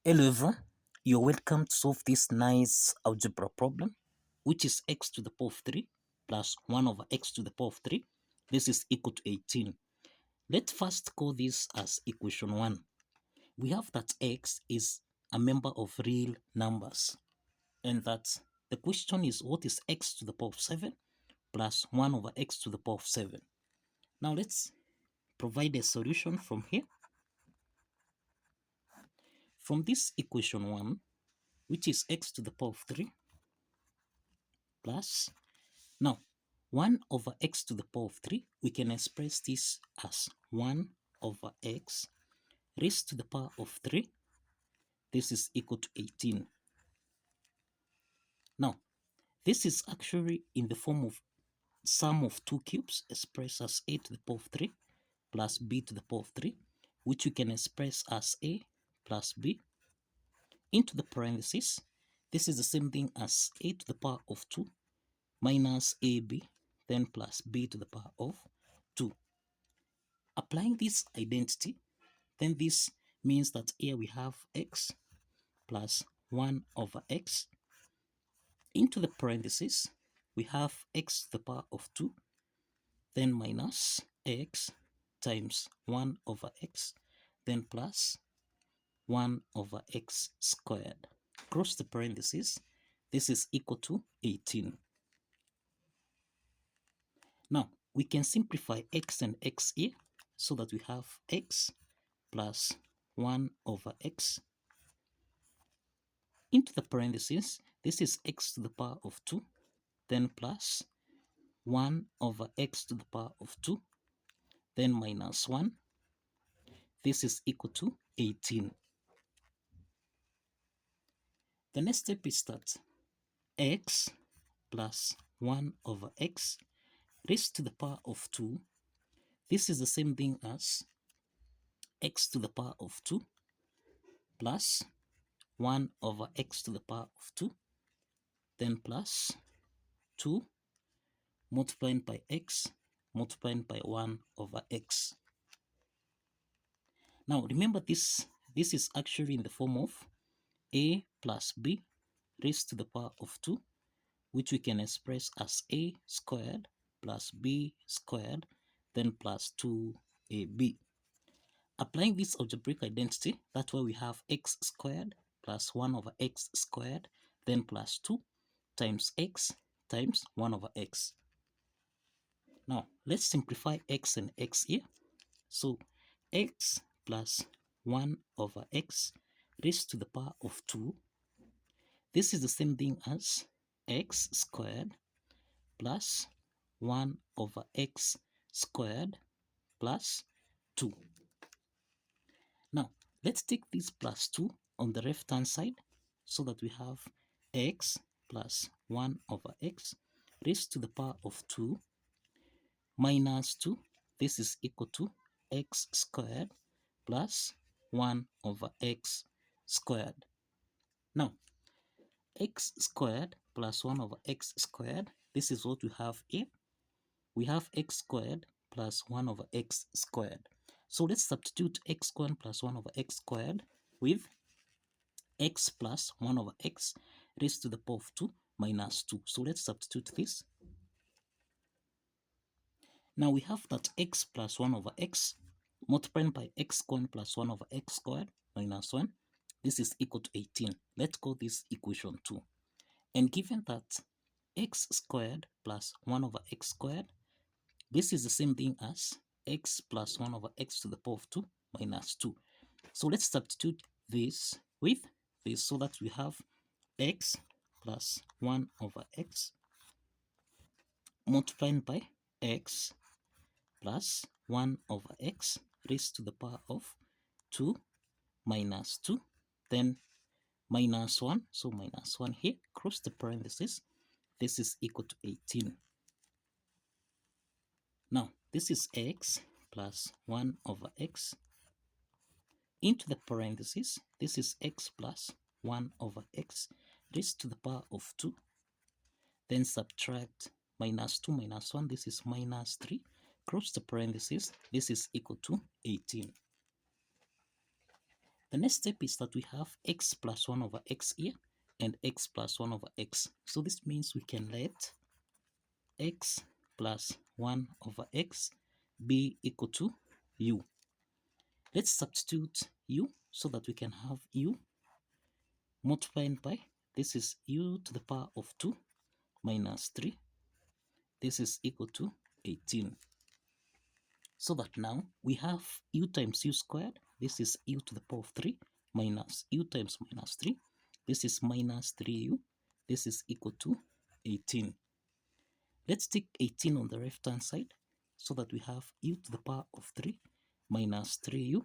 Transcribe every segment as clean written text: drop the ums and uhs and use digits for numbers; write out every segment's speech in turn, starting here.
Hello everyone, you're welcome to solve this nice algebra problem, which is x to the power of 3 plus 1 over x to the power of 3. This is equal to 18. Let's first call this as equation 1. We have that x is a member of real numbers, and that the question is what is x to the power of 7 plus 1 over x to the power of 7. Now let's provide a solution from here. From this equation 1, which is x to the power of 3 plus, now 1 over x to the power of 3, we can express this as 1 over x raised to the power of 3. This is equal to 18. Now, this is actually in the form of sum of two cubes expressed as a to the power of 3 plus b to the power of 3, which we can express as a plus b into the parentheses. This is the same thing as a to the power of 2 minus ab, then plus b to the power of 2. Applying this identity, then this means that here we have x plus 1 over x. Into the parentheses, we have x to the power of 2, then minus x times 1 over x, then plus 1 over x squared. Cross the parentheses, this is equal to 18. Now, we can simplify x and x here so that we have x plus 1 over x. Into the parentheses, this is x to the power of 2, then plus 1 over x to the power of 2, then minus 1. This is equal to 18. The next step is that x plus 1 over x raised to the power of 2. This is the same thing as x to the power of 2 plus 1 over x to the power of 2, then plus 2 multiplied by x multiplied by 1 over x. Now remember this is actually in the form of a plus b raised to the power of 2, which we can express as a squared plus b squared, then plus 2ab. Applying this algebraic identity, that's why we have x squared plus 1 over x squared, then plus 2 times x times 1 over x. Now, let's simplify x and x here. So, x plus 1 over x raised to the power of 2. This is the same thing as x squared plus 1 over x squared plus 2. Now, let's take this plus 2 on the left-hand side so that we have x plus 1 over x raised to the power of 2 minus 2. This is equal to x squared plus 1 over x squared. Now, x squared plus 1 over x squared, this is what we have here. We have x squared plus 1 over x squared. So let's substitute x squared plus 1 over x squared with x plus 1 over x raised to the power of 2 minus 2. So let's substitute this. Now we have that x plus 1 over x multiplied by x squared plus 1 over x squared minus 1. This is equal to 18. Let's call this equation 2. And given that x squared plus 1 over x squared, this is the same thing as x plus 1 over x to the power of 2 minus 2. So let's substitute this with this so that we have x plus 1 over x multiplied by x plus 1 over x raised to the power of 2 minus 2, then minus 1. So minus 1 here, cross the parentheses. This is equal to 18. Now, this is x plus 1 over x into the parentheses. This is x plus 1 over x raised to the power of 2. Then subtract minus 2 minus 1. This is minus 3. Cross the parentheses. This is equal to 18. The next step is that we have x plus 1 over x here and x plus 1 over x. So this means we can let x plus 1 over x be equal to u. Let's substitute u so that we can have u multiplied by, this is u to the power of 2 minus 3. This is equal to 18. So that now we have u times u squared. This is u to the power of 3 minus u times minus 3. This is minus 3u. This is equal to 18. Let's take 18 on the left hand side so that we have u to the power of 3 minus 3u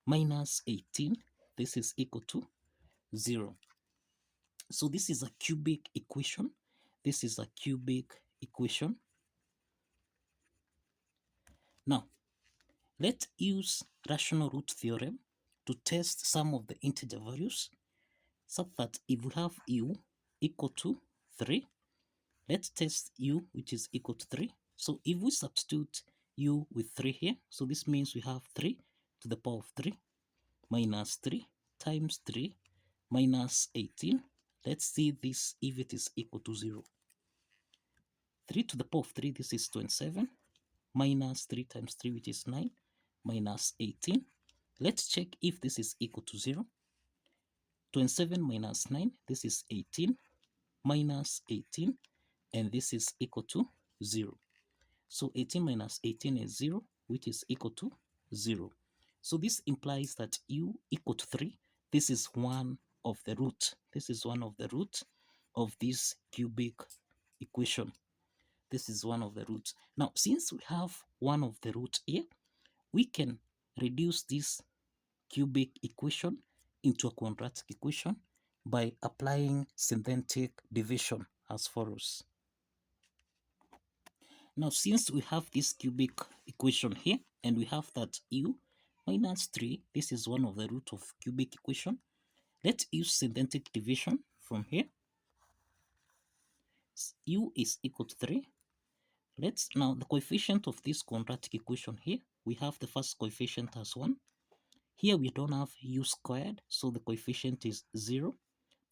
minus 18. This is equal to 0. So this is a cubic equation. This is a cubic equation. Now, let's use rational root theorem to test some of the integer values, so that if we have u equal to 3, let's test u which is equal to 3. So if we substitute u with 3 here, so this means we have 3 to the power of 3 minus 3 times 3 minus 18. Let's see this if it is equal to 0. 3 to the power of 3, this is 27, minus 3 times 3, which is 9, minus 18. Let's check if this is equal to 0. 27 minus 9, this is 18, minus 18, and this is equal to 0. So 18 minus 18 is 0, which is equal to 0. So this implies that u equal to 3. This is one of the root. This is one of the root of this cubic equation. This is one of the roots. Now, since we have one of the root here, we can reduce this cubic equation into a quadratic equation by applying synthetic division as follows. Now, since we have this cubic equation here, and we have that u minus 3, this is one of the root of cubic equation, let's use synthetic division from here. U is equal to 3. Let's now, the coefficient of this quadratic equation here, we have the first coefficient as 1. Here we don't have u squared, so the coefficient is 0.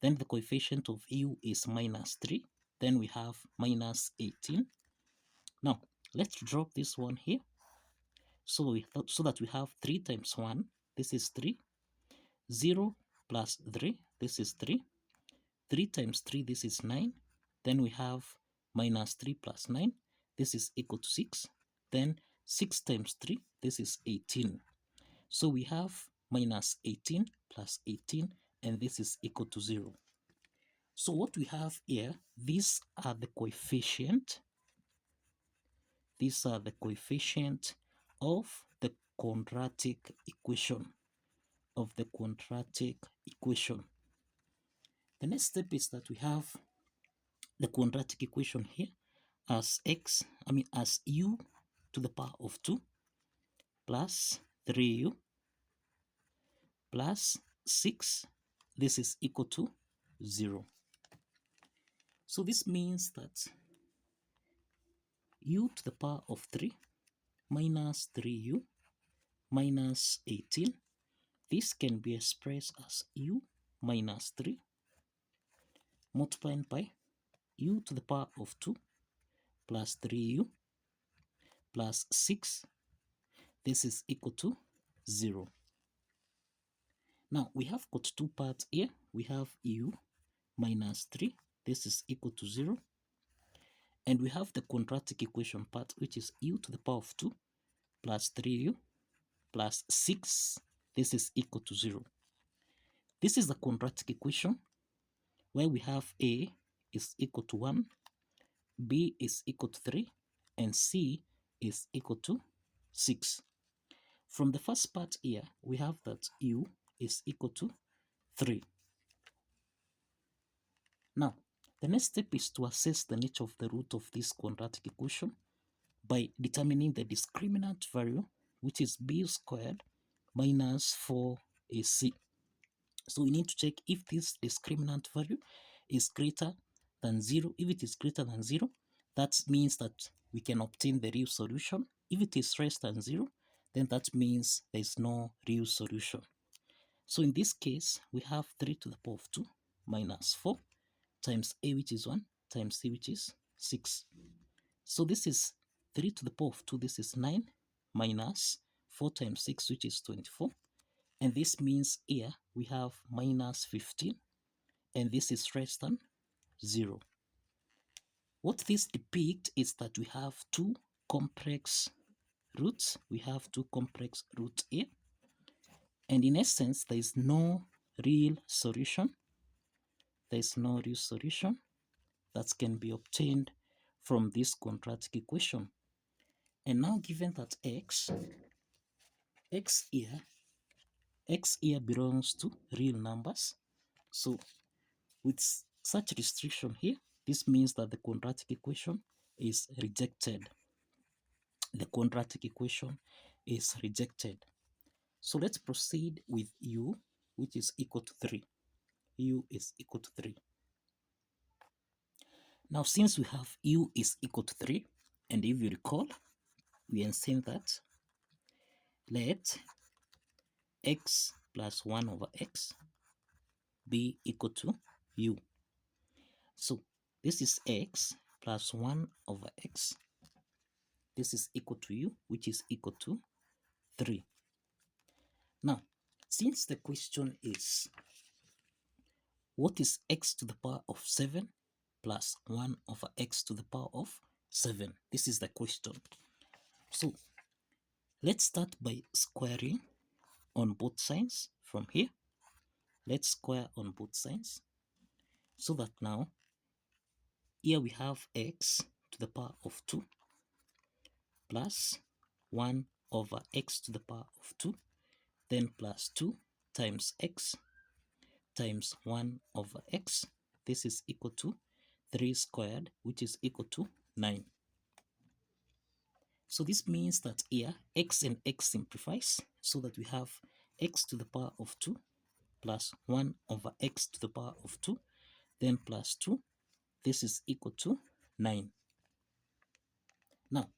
Then the coefficient of u is minus 3. Then we have minus 18. Now, let's drop this one here. So that we have 3 times 1, this is 3. 0 plus 3, this is 3. 3 times 3, this is 9. Then we have minus 3 plus 9, this is equal to 6. Then 6 times 3, this is 18. So we have minus 18 plus 18, and this is equal to 0. So what we have here, these are the coefficient. These are the coefficient of the quadratic equation. The next step is that we have the quadratic equation here as as u to the power of 2 plus 3u plus 6. This is equal to 0. So this means that u to the power of 3 minus 3u minus 18, this can be expressed as u minus 3 multiplied by u to the power of 2 plus 3u plus 6. This is equal to 0. Now we have got two parts here. We have u minus 3. This is equal to 0. And we have the quadratic equation part, which is u to the power of 2 plus 3u plus 6. This is equal to 0. This is the quadratic equation where we have a is equal to 1, b is equal to 3, and c is equal to 6. From the first part here, we have that u is equal to 3. Now, the next step is to assess the nature of the root of this quadratic equation by determining the discriminant value, which is b squared minus 4ac. So we need to check if this discriminant value is greater than 0. If it is greater than 0, that means that we can obtain the real solution. If it is less than 0, then that means there is no real solution. So in this case, we have 3 to the power of 2 minus 4 times a, which is 1, times c, which is 6. So this is 3 to the power of 2, this is 9, minus 4 times 6, which is 24. And this means here we have minus 15, and this is less than 0. What this depicts is that we have two complex roots. We have two complex roots here. And in essence, there is no real solution. There is no real solution that can be obtained from this quadratic equation. And now given that x here belongs to real numbers. So with such restriction here, this means that the quadratic equation is rejected. The quadratic equation is rejected. So let's proceed with u, which is equal to 3. U is equal to 3. Now, since we have u is equal to 3, and if you recall, we are saying that let x plus 1 over x be equal to u. So this is x plus 1 over x. This is equal to u, which is equal to 3. Now, since the question is what is x to the power of 7 plus 1 over x to the power of 7? This is the question. So let's start by squaring on both sides from here. Let's square on both sides so that now here we have x to the power of 2 plus 1 over x to the power of 2, then plus 2 times x times 1 over x. This is equal to 3 squared, which is equal to 9. So this means that here x and x simplifies so that we have x to the power of 2 plus 1 over x to the power of 2, then plus 2. This is equal to 9. Now,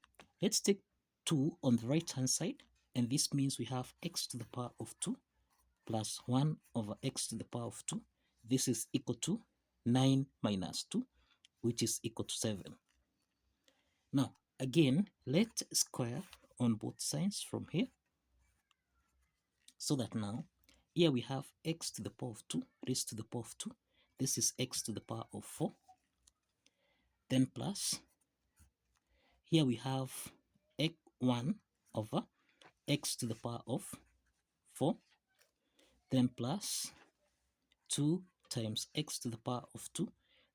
let's take 2 on the right hand side, and this means we have x to the power of 2 plus 1 over x to the power of 2. This is equal to 9 minus 2, which is equal to 7. Now, again, let's square on both sides from here so that now here we have x to the power of 2 raised to the power of 2. This is x to the power of 4. Then plus, here we have x1 over x to the power of 4. Then plus 2 times x to the power of 2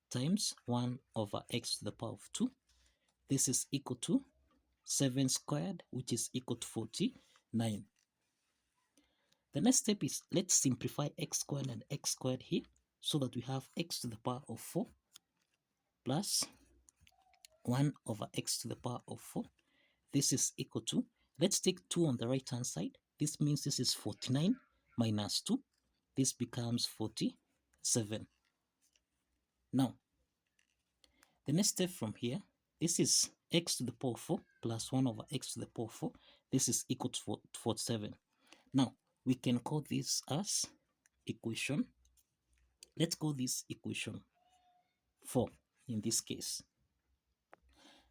times 1 over x to the power of 2. This is equal to 7 squared, which is equal to 49. The next step is let's simplify x squared and x squared here so that we have x to the power of 4 plus 1 over x to the power of 4. This is equal to, let's take 2 on the right hand side. This means this is 49 minus 2. This becomes 47. Now, the next step from here, this is x to the power of 4 plus 1 over x to the power of 4. This is equal to 47. Now, we can call this as equation. Let's call this equation 4 in this case.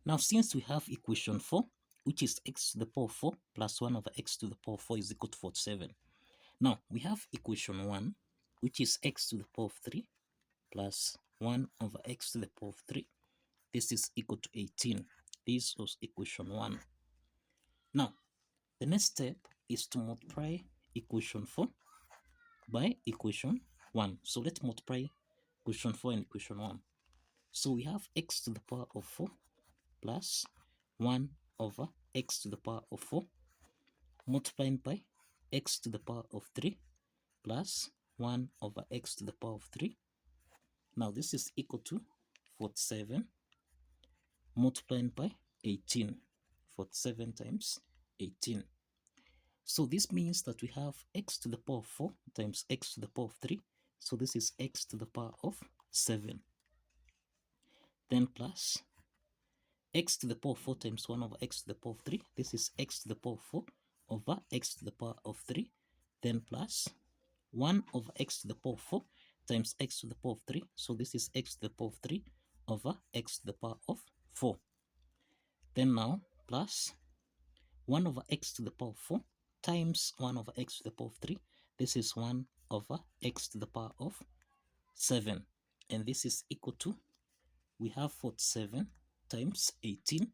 Now, since we have equation 4, which is x to the power of 4 plus 1 over x to the power of 4 is equal to 47. Now, we have equation 1, which is x to the power of 3 plus 1 over x to the power of 3. This is equal to 18. This was equation 1. Now, the next step is to multiply equation 4 by equation 1. So let's multiply equation 4 and equation 1. So we have x to the power of 4 plus 1 over x to the power of 4 multiplying by x to the power of 3 plus 1 over x to the power of 3. Now this is equal to 47 multiplying by 18. 47 times 18. So this means that we have x to the power of 4 times x to the power of 3. So this is x to the power of 7. Then plus x to the power of 4 times 1 over x to the power of 3. This is x to the power of 4 over x to the power of 3. Then plus 1 over x to the power of 4 times x to the power of 3. So this is x to the power of 3 over x to the power of 4. Then now plus 1 over x to the power of 4 times 1 over x to the power of 3. This is 1 over x to the power of 7. And this is equal to, we have 47 times 18.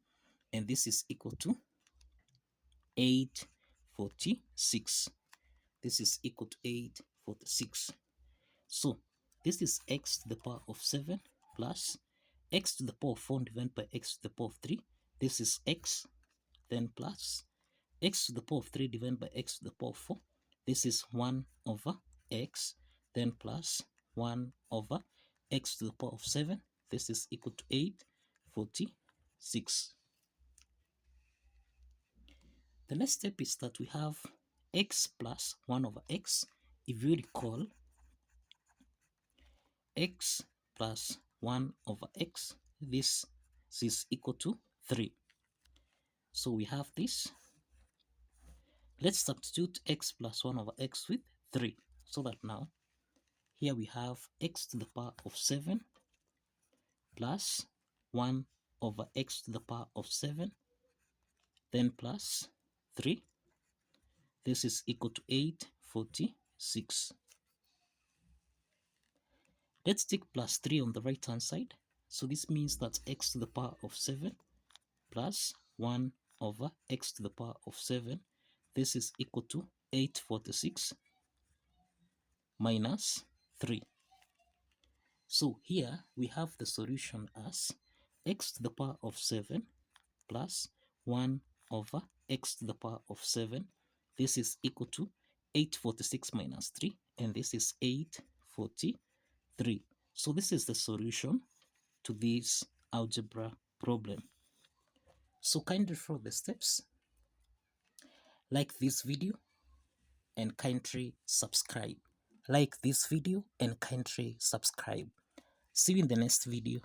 And this is equal to 846. This is equal to 846. So this is x to the power of 7 plus x to the power of 4 divided by x to the power of 3. This is x, then plus x to the power of 3 divided by x to the power of 4. This is 1 over x, then plus 1 over x to the power of 7. This is equal to 846. The next step is that we have x plus 1 over x. If you recall, x plus 1 over x, this is equal to 3. So we have this. Let's substitute x plus 1 over x with 3. So that now, here we have x to the power of 7 plus 1 over x to the power of 7, then plus 3. This is equal to 846. Let's take plus 3 on the right hand side. So this means that x to the power of 7 plus 1 over x to the power of 7. This is equal to 846 minus 3. So here we have the solution as x to the power of 7 plus 1 over x to the power of 7. This is equal to 846 minus 3, and this is 843. So this is the solution to this algebra problem. So kindly follow the steps, like this video, and kindly subscribe. Like this video and kindly subscribe. See you in the next video.